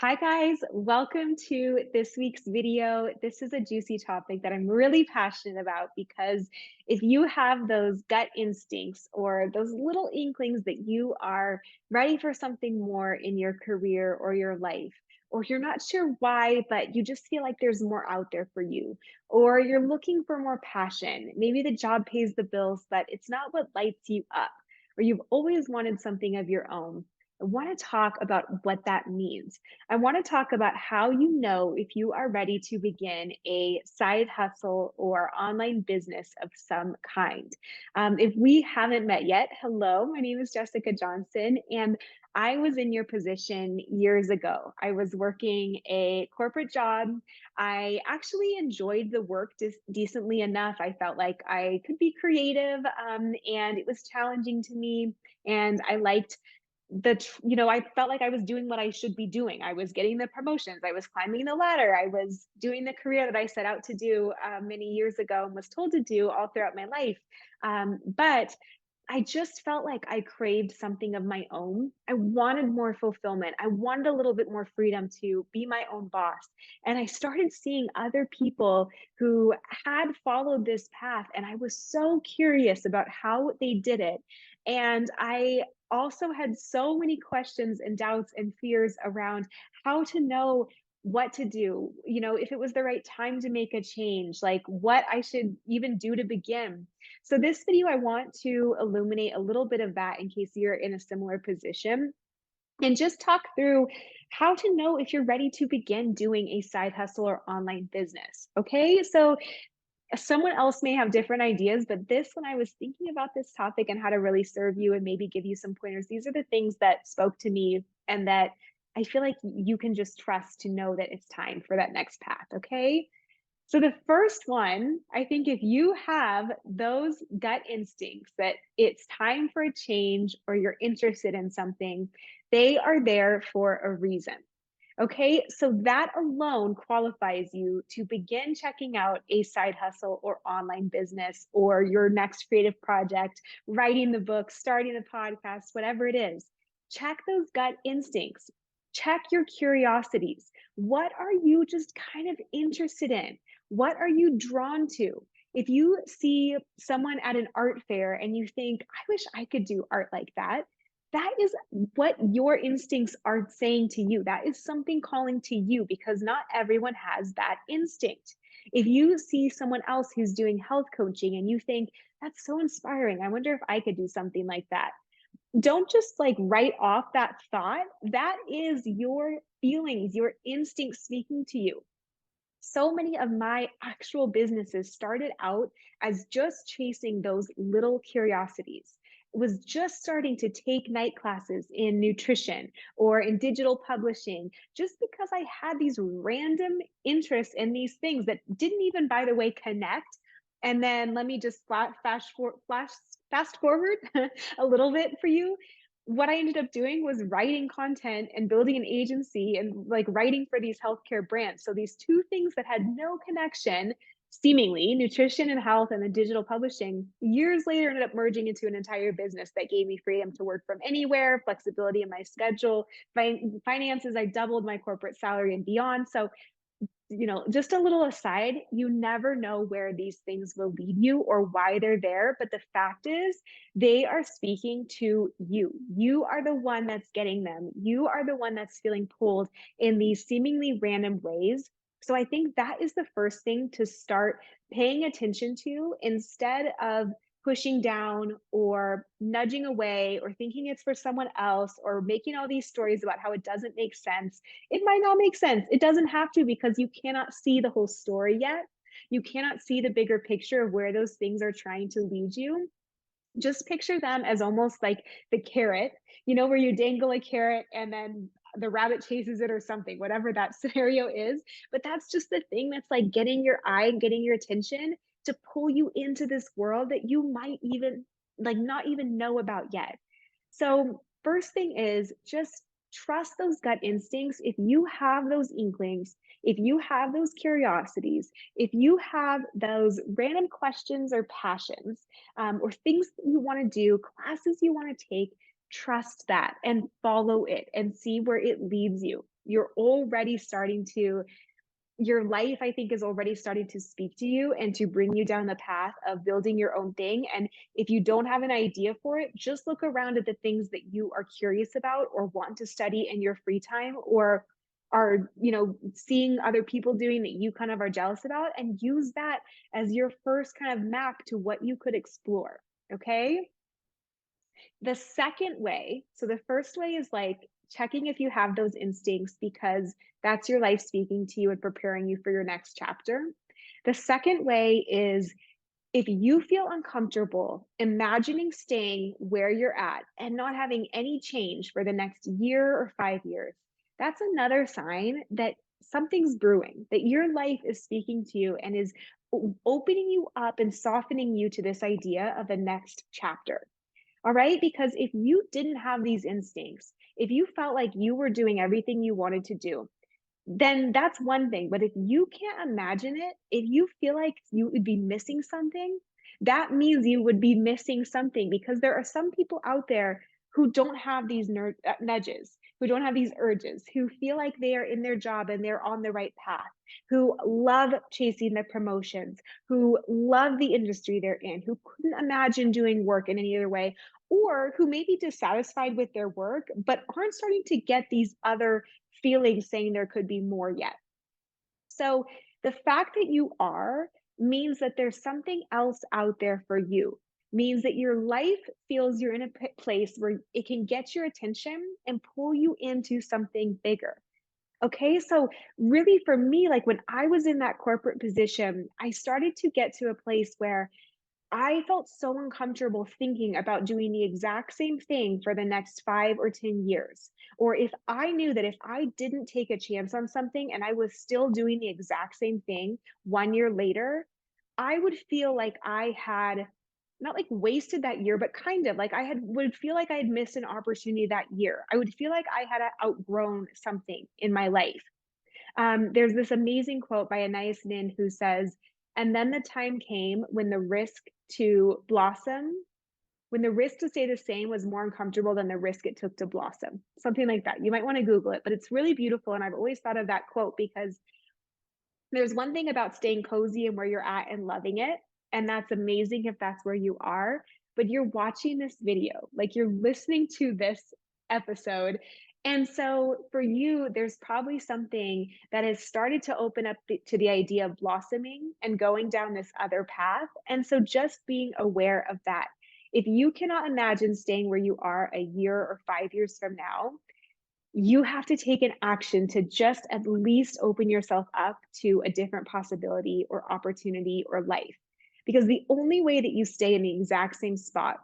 Hi guys, welcome to this week's video. This is a juicy topic that I'm really passionate about because if you have those gut instincts or those little inklings that you are ready for something more in your career or your life, or you're not sure why, but you just feel like there's more out there for you, or you're looking for more passion, maybe the job pays the bills, but it's not what lights you up, or you've always wanted something of your own. I want to talk about what that means. I want to talk about how you know if you are ready to begin a side hustle or online business of some kind. If we haven't met yet, hello, my name is Jessica Johnson, and I was in your position years ago. I was working a corporate job. I actually enjoyed the work decently enough. I felt like I could be creative, and it was challenging to me. And I liked I felt like I was doing what I should be doing. I was getting the promotions, I was climbing the ladder, I was doing the career that I set out to do many years ago and was told to do all throughout my life. But I just felt like I craved something of my own. I wanted more fulfillment. I wanted a little bit more freedom to be my own boss. And I started seeing other people who had followed this path. And I was so curious about how they did it. And I also had so many questions and doubts and fears around how to know what to do, if it was the right time to make a change, like what I should even do to begin. So this video, I want to illuminate a little bit of that in case you're in a similar position and just talk through how to know if you're ready to begin doing a side hustle or online business. Okay, so someone else may have different ideas, but when I was thinking about this topic and how to really serve you and maybe give you some pointers, these are the things that spoke to me and that I feel like you can just trust to know that it's time for that next path. Okay. So the first one, I think if you have those gut instincts that it's time for a change or you're interested in something, they are there for a reason. Okay, so that alone qualifies you to begin checking out a side hustle or online business or your next creative project, writing the book, starting the podcast, whatever it is. Check those gut instincts. Check your curiosities. What are you just kind of interested in? What are you drawn to? If you see someone at an art fair and you think, I wish I could do art like that is what your instincts are saying to you. That is something calling to you because not everyone has that instinct. If you see someone else who's doing health coaching and you think, that's so inspiring, I wonder if I could do something like that. Don't just like write off that thought. That is your feelings, your instincts speaking to you. So many of my actual businesses started out as just chasing those little curiosities. It was just starting to take night classes in nutrition or in digital publishing, just because I had these random interests in these things that didn't even, by the way, connect. And then let me just fast forward a little bit for you. What I ended up doing was writing content and building an agency and like writing for these healthcare brands. So these two things that had no connection, seemingly nutrition and health and the digital publishing, years later ended up merging into an entire business that gave me freedom to work from anywhere, flexibility in my schedule, finances. I doubled my corporate salary and beyond. So just a little aside, you never know where these things will lead you or why they're there. But the fact is, they are speaking to you. You are the one that's getting them. You are the one that's feeling pulled in these seemingly random ways. So I think that is the first thing to start paying attention to instead of pushing down or nudging away or thinking it's for someone else or making all these stories about how it doesn't make sense. It might not make sense. It doesn't have to because you cannot see the whole story yet. You cannot see the bigger picture of where those things are trying to lead you. Just picture them as almost like the carrot, where you dangle a carrot and then the rabbit chases it or something, whatever that scenario is. But that's just the thing that's like getting your eye and getting your attention to pull you into this world that you might even like not even know about yet. So, first thing is just trust those gut instincts. If you have those inklings, if you have those curiosities, if you have those random questions or passions, or things that you want to do, classes you want to take, trust that and follow it and see where it leads you. You're already starting to your life, I think, is already starting to speak to you and to bring you down the path of building your own thing. And if you don't have an idea for it, just look around at the things that you are curious about or want to study in your free time, or are, seeing other people doing that you kind of are jealous about, and use that as your first kind of map to what you could explore. Okay. The second way, so the first way is like checking if you have those instincts because that's your life speaking to you and preparing you for your next chapter. The second way is if you feel uncomfortable imagining staying where you're at and not having any change for the next year or 5 years, that's another sign that something's brewing, that your life is speaking to you and is opening you up and softening you to this idea of the next chapter. All right. Because if you didn't have these instincts, if you felt like you were doing everything you wanted to do, then that's one thing. But if you can't imagine it, if you feel like you would be missing something, that means you would be missing something because there are some people out there who don't have these nudges, who don't have these urges, who feel like they are in their job and they're on the right path, who love chasing the promotions, who love the industry they're in, who couldn't imagine doing work in any other way, or who may be dissatisfied with their work, but aren't starting to get these other feelings saying there could be more yet. So the fact that you are means that there's something else out there for you, means that your life feels you're in a place where it can get your attention and pull you into something bigger. Okay, so really for me, like when I was in that corporate position, I started to get to a place where I felt so uncomfortable thinking about doing the exact same thing for the next 5 or 10 years. Or if I knew that if I didn't take a chance on something and I was still doing the exact same thing 1 year later, I would feel like I had not like wasted that year, but kind of like would feel like I had missed an opportunity that year. I would feel like I had outgrown something in my life. There's this amazing quote by Anais Nin who says, and then the time came when the risk to blossom, when the risk to stay the same was more uncomfortable than the risk it took to blossom. Something like that. You might want to Google it, but it's really beautiful. And I've always thought of that quote because there's one thing about staying cozy and where you're at and loving it. And that's amazing if that's where you are. But you're watching this video, like you're listening to this episode. And so for you, there's probably something that has started to open up to the idea of blossoming and going down this other path. And so just being aware of that. If you cannot imagine staying where you are a year or 5 years from now, you have to take an action to just at least open yourself up to a different possibility or opportunity or life. Because the only way that you stay in the exact same spot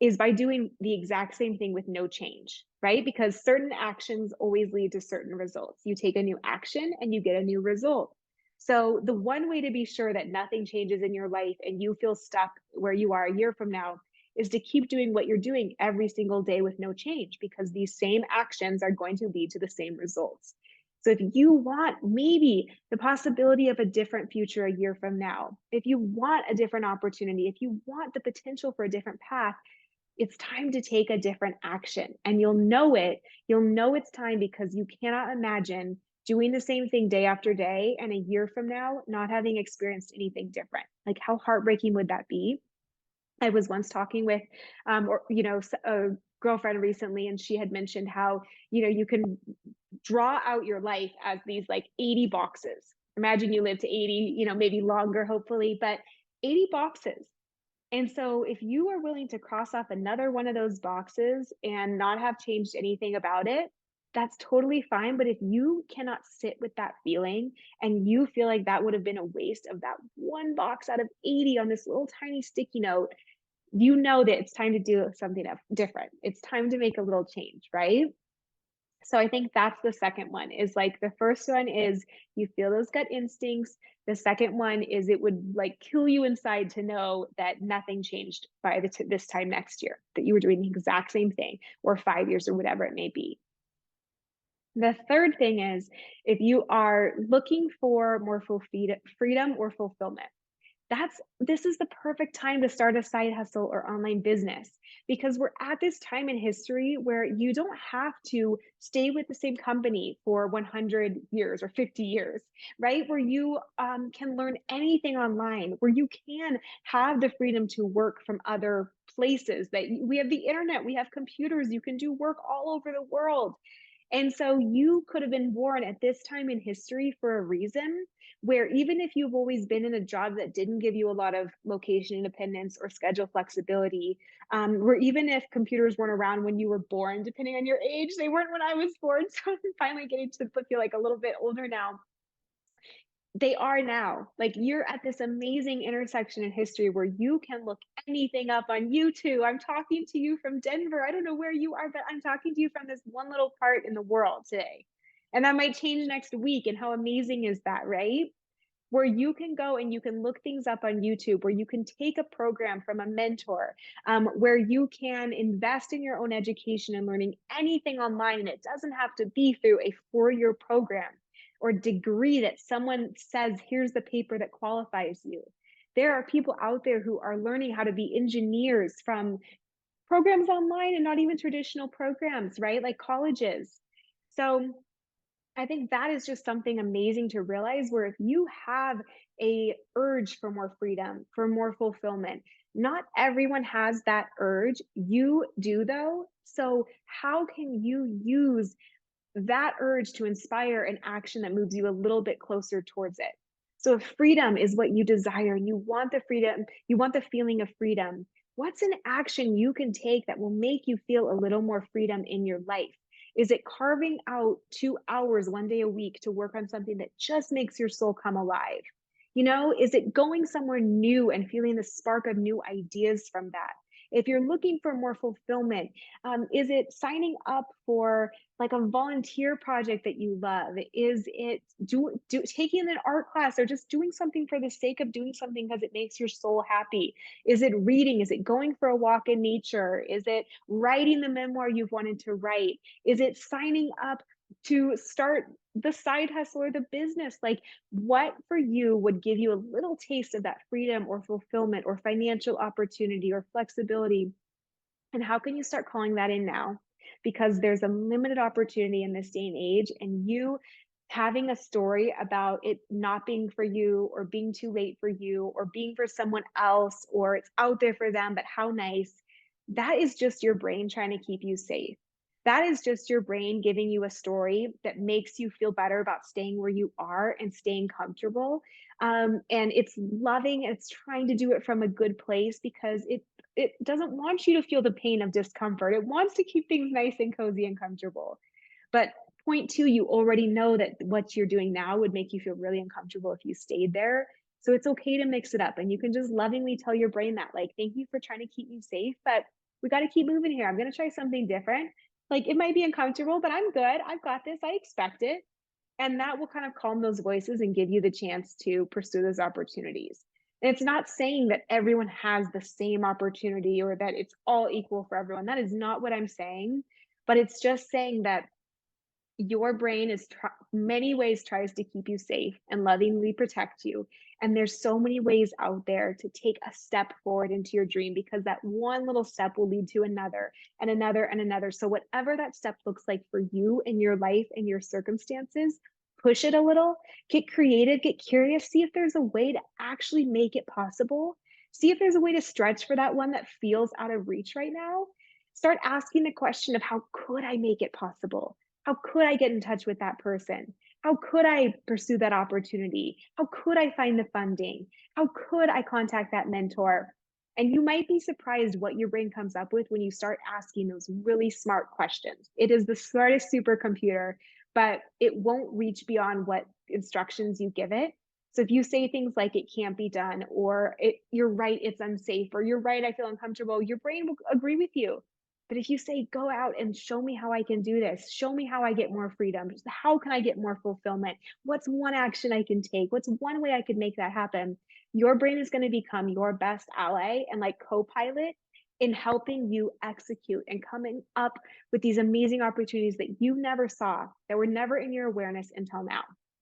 is by doing the exact same thing with no change, right? Because certain actions always lead to certain results. You take a new action and you get a new result. So, the one way to be sure that nothing changes in your life and you feel stuck where you are a year from now is to keep doing what you're doing every single day with no change because these same actions are going to lead to the same results. So if you want maybe the possibility of a different future a year from now, if you want a different opportunity, if you want the potential for a different path, it's time to take a different action. And you'll know it. You'll know it's time because you cannot imagine doing the same thing day after day and a year from now not having experienced anything different. Like, how heartbreaking would that be? I was once talking with, a girlfriend recently, and she had mentioned how, you can draw out your life as these like 80 boxes. Imagine you live to 80, maybe longer, hopefully, but 80 boxes. And so if you are willing to cross off another one of those boxes and not have changed anything about it, that's totally fine. But if you cannot sit with that feeling and you feel like that would have been a waste of that one box out of 80 on this little tiny sticky note, you know that it's time to do something different. It's time to make a little change, right? So I think that's the second one is like the first one is you feel those gut instincts. The second one is it would like kill you inside to know that nothing changed by this time next year, that you were doing the exact same thing or 5 years or whatever it may be. The third thing is if you are looking for more freedom or fulfillment. This is the perfect time to start a side hustle or online business because we're at this time in history where you don't have to stay with the same company for 100 years or 50 years, right? Where you can learn anything online, where you can have the freedom to work from other places. We have the internet, we have computers, you can do work all over the world. And so you could have been born at this time in history for a reason, where even if you've always been in a job that didn't give you a lot of location independence or schedule flexibility, where even if computers weren't around when you were born, depending on your age, they weren't when I was born. So I'm finally getting to feel like a little bit older now. They are now. Like, you're at this amazing intersection in history where you can look anything up on YouTube. I'm talking to you from Denver. I don't know where you are, but I'm talking to you from this one little part in the world today. And that might change next week. And how amazing is that, right? Where you can go and you can look things up on YouTube, where you can take a program from a mentor, where you can invest in your own education and learning anything online. And it doesn't have to be through a 4-year program or degree that someone says, here's the paper that qualifies you. There are people out there who are learning how to be engineers from programs online and not even traditional programs, right? Like colleges. So I think that is just something amazing to realize where if you have a urge for more freedom, for more fulfillment, not everyone has that urge. You do though. So how can you use that urge to inspire an action that moves you a little bit closer towards it? So if freedom is what you desire and you want the freedom, you want the feeling of freedom, what's an action you can take that will make you feel a little more freedom in your life? Is it carving out 2 hours 1 day a week to work on something that just makes your soul come alive? Is it going somewhere new and feeling the spark of new ideas from that? If you're looking for more fulfillment, is it signing up for like a volunteer project that you love? Is it taking an art class or just doing something for the sake of doing something because it makes your soul happy? Is it reading? Is it going for a walk in nature? Is it writing the memoir you've wanted to write? Is it signing up to start the side hustle or the business? Like, what for you would give you a little taste of that freedom or fulfillment or financial opportunity or flexibility? And how can you start calling that in now? Because there's a limited opportunity in this day and age, and you having a story about it not being for you or being too late for you or being for someone else or it's out there for them, but how nice, that is just your brain trying to keep you safe. That is just your brain giving you a story that makes you feel better about staying where you are and staying comfortable. And it's loving, it's trying to do it from a good place because it doesn't want you to feel the pain of discomfort. It wants to keep things nice and cozy and comfortable. But point two, you already know that what you're doing now would make you feel really uncomfortable if you stayed there. So it's okay to mix it up. And you can just lovingly tell your brain that, like, thank you for trying to keep me safe, but we got to keep moving here. I'm going to try something different. Like, it might be uncomfortable, but I'm good. I've got this. I expect it. And that will kind of calm those voices and give you the chance to pursue those opportunities. And it's not saying that everyone has the same opportunity or that it's all equal for everyone. That is not what I'm saying. But it's just saying that your brain is many ways tries to keep you safe and lovingly protect you, and there's so many ways out there to take a step forward into your dream because that one little step will lead to another and another and another. So whatever that step looks like for you in your life and your circumstances, push it a little, get creative, get curious, see if there's a way to actually make it possible, see if there's a way to stretch for that one that feels out of reach right now. Start asking the question of, how could I make it possible? How could I get in touch with that person? How could I pursue that opportunity? How could I find the funding? How could I contact that mentor? And you might be surprised what your brain comes up with when you start asking those really smart questions. It is the smartest supercomputer, but it won't reach beyond what instructions you give it. So if you say things like it can't be done, or you're right, it's unsafe, or you're right, I feel uncomfortable, your brain will agree with you. But if you say, go out and show me how I can do this, show me how I get more freedom, how can I get more fulfillment? What's one action I can take? What's one way I could make that happen? Your brain is going to become your best ally and like co-pilot in helping you execute and coming up with these amazing opportunities that you never saw, that were never in your awareness until now.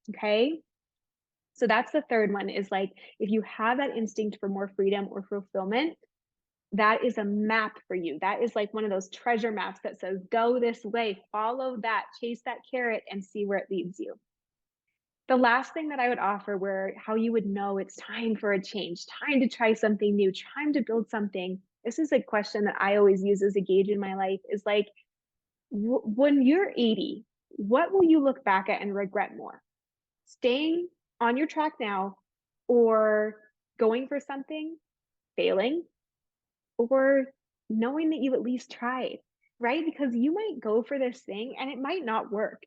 Okay. So that's the third one is like, if you have that instinct for more freedom or fulfillment, that is a map for you. That is like one of those treasure maps that says, go this way, follow that, chase that carrot, and see where it leads you. The last thing that I would offer, where how you would know it's time for a change, time to try something new, time to build something. This is a question that I always use as a gauge in my life is like, when you're 80, what will you look back at and regret more? Staying on your track now or going for something, failing, or knowing that you at least tried, right? Because you might go for this thing and it might not work.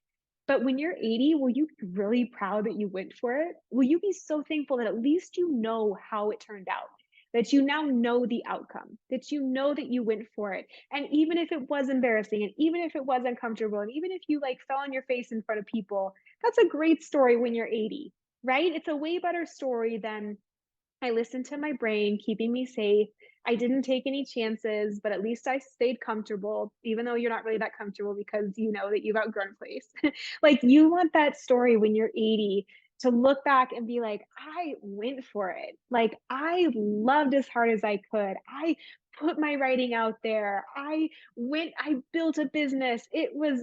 But when you're 80, will you be really proud that you went for it? Will you be so thankful that at least you know how it turned out? That you now know the outcome, that you know that you went for it. And even if it was embarrassing, and even if it was uncomfortable, and even if you like fell on your face in front of people, that's a great story when you're 80, right? It's a way better story than I listened to my brain, keeping me safe. I didn't take any chances, but at least I stayed comfortable, even though you're not really that comfortable because you know that you've outgrown place. Like, you want that story when you're 80 to look back and be like, I went for it. Like, I loved as hard as I could. I put my writing out there. I built a business. It was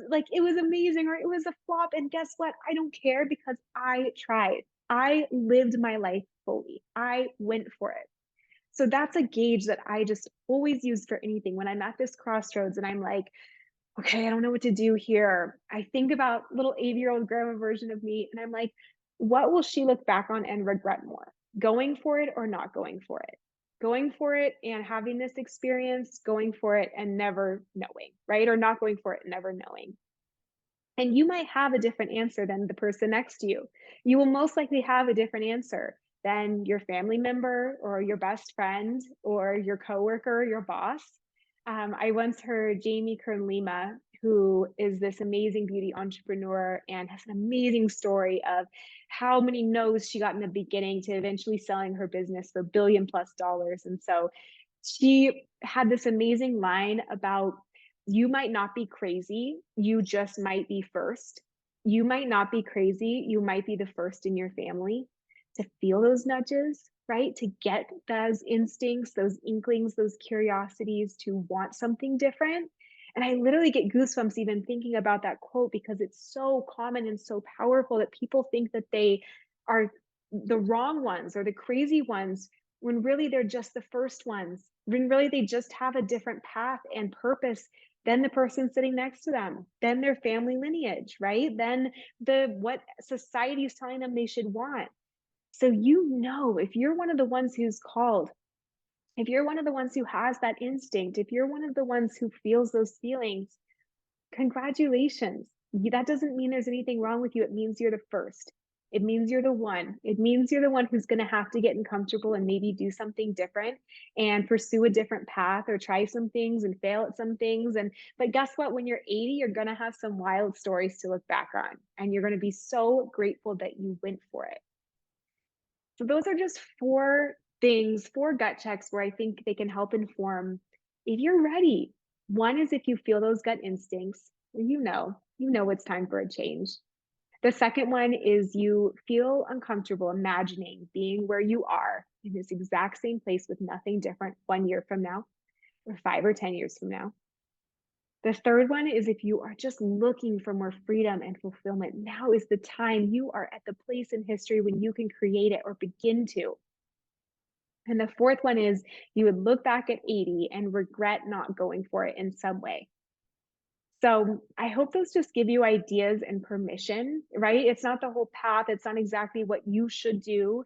amazing, or it was a flop. And guess what? I don't care because I tried. I lived my life fully. I went for it. So that's a gauge that I just always use for anything. When I'm at this crossroads and I'm like, okay, I don't know what to do here. I think about little 80-year-old grandma version of me and I'm like, what will she look back on and regret more? Going for it or not going for it? Going for it and having this experience, going for it and never knowing, right? Or not going for it and never knowing. And you might have a different answer than the person next to you. You will most likely have a different answer than your family member or your best friend or your coworker, your boss. I once heard Jamie Kern Lima, who is this amazing beauty entrepreneur and has an amazing story of how many no's she got in the beginning to eventually selling her business for $1 billion+. And so she had this amazing line about, you might not be crazy, you just might be first. You might not be crazy, you might be the first in your family to feel those nudges, right? To get those instincts, those inklings, those curiosities to want something different. And I literally get goosebumps even thinking about that quote because it's so common and so powerful that people think that they are the wrong ones or the crazy ones when really they're just the first ones, when really they just have a different path and purpose than the person sitting next to them, then their family lineage, right? Then what society is telling them they should want. So you know, if you're one of the ones who's called, if you're one of the ones who has that instinct, if you're one of the ones who feels those feelings, congratulations. That doesn't mean there's anything wrong with you. It means you're the first. It means you're the one. It means you're the one who's going to have to get uncomfortable and maybe do something different and pursue a different path or try some things and fail at some things. And but guess what? When you're 80, you're going to have some wild stories to look back on, and you're going to be so grateful that you went for it. So those are just four things, four gut checks where I think they can help inform if you're ready. One is if you feel those gut instincts, you know it's time for a change. The second one is you feel uncomfortable imagining being where you are in this exact same place with nothing different 1 year from now, or 5 or 10 years from now. The third one is if you are just looking for more freedom and fulfillment, now is the time. You are at the place in history when you can create it or begin to. And the fourth one is you would look back at 80 and regret not going for it in some way. So I hope those just give you ideas and permission, right? It's not the whole path, it's not exactly what you should do,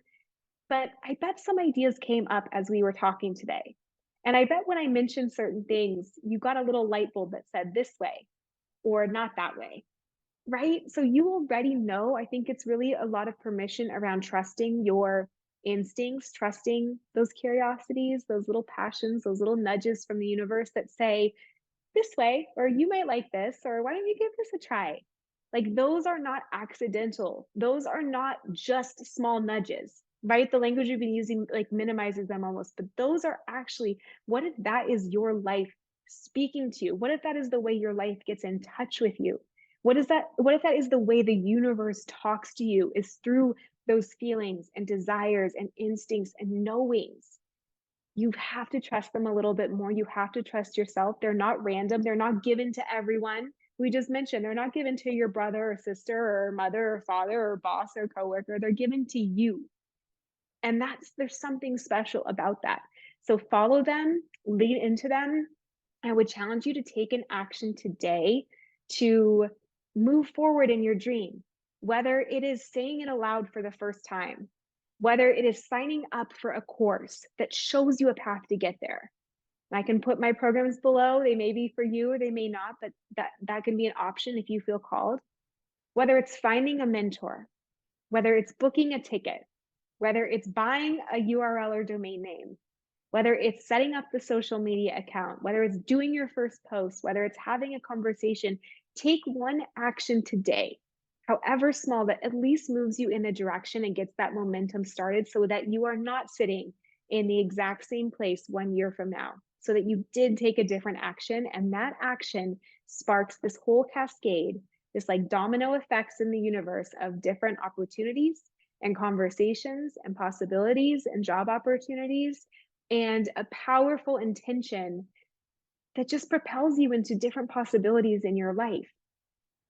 but I bet some ideas came up as we were talking today. And I bet when I mentioned certain things, you got a little light bulb that said this way or not that way, right? So you already know. I think it's really a lot of permission around trusting your instincts, trusting those curiosities, those little passions, those little nudges from the universe that say, this way, or you might like this, or why don't you give this a try? Like, those are not accidental. Those are not just small nudges, right? The language you've been using like minimizes them almost, but those are actually, what if that is your life speaking to you? What if that is the way your life gets in touch with you? What if that is the way the universe talks to you, is through those feelings and desires and instincts and knowings. You have to trust them a little bit more. You have to trust yourself. They're not random. They're not given to everyone. We just mentioned they're not given to your brother or sister or mother or father or boss or coworker. They're given to you. And there's something special about that. So follow them, lean into them. I would challenge you to take an action today to move forward in your dream, whether it is saying it aloud for the first time, whether it is signing up for a course that shows you a path to get there. I can put my programs below. They may be for you or they may not, but that can be an option if you feel called. Whether it's finding a mentor, whether it's booking a ticket, whether it's buying a URL or domain name, whether it's setting up the social media account, whether it's doing your first post, whether it's having a conversation, take one action today, however small, that at least moves you in a direction and gets that momentum started so that you are not sitting in the exact same place 1 year from now, so that you did take a different action. And that action sparks this whole cascade, this like domino effects in the universe of different opportunities and conversations and possibilities and job opportunities and a powerful intention that just propels you into different possibilities in your life.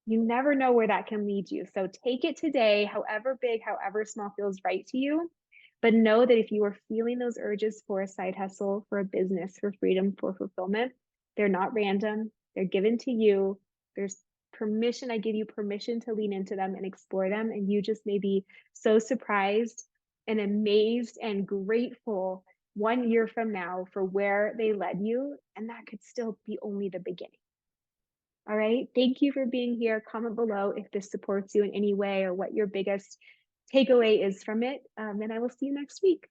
You never know where that can lead you. So take it today, however big, however small feels right to you. But know that if you are feeling those urges for a side hustle, for a business, for freedom, for fulfillment, they're not random. They're given to you. There's permission. I give you permission to lean into them and explore them. And you just may be so surprised and amazed and grateful 1 year from now for where they led you. And that could still be only the beginning. All right. Thank you for being here. Comment below if this supports you in any way or what your biggest takeaway is from it. And I will see you next week.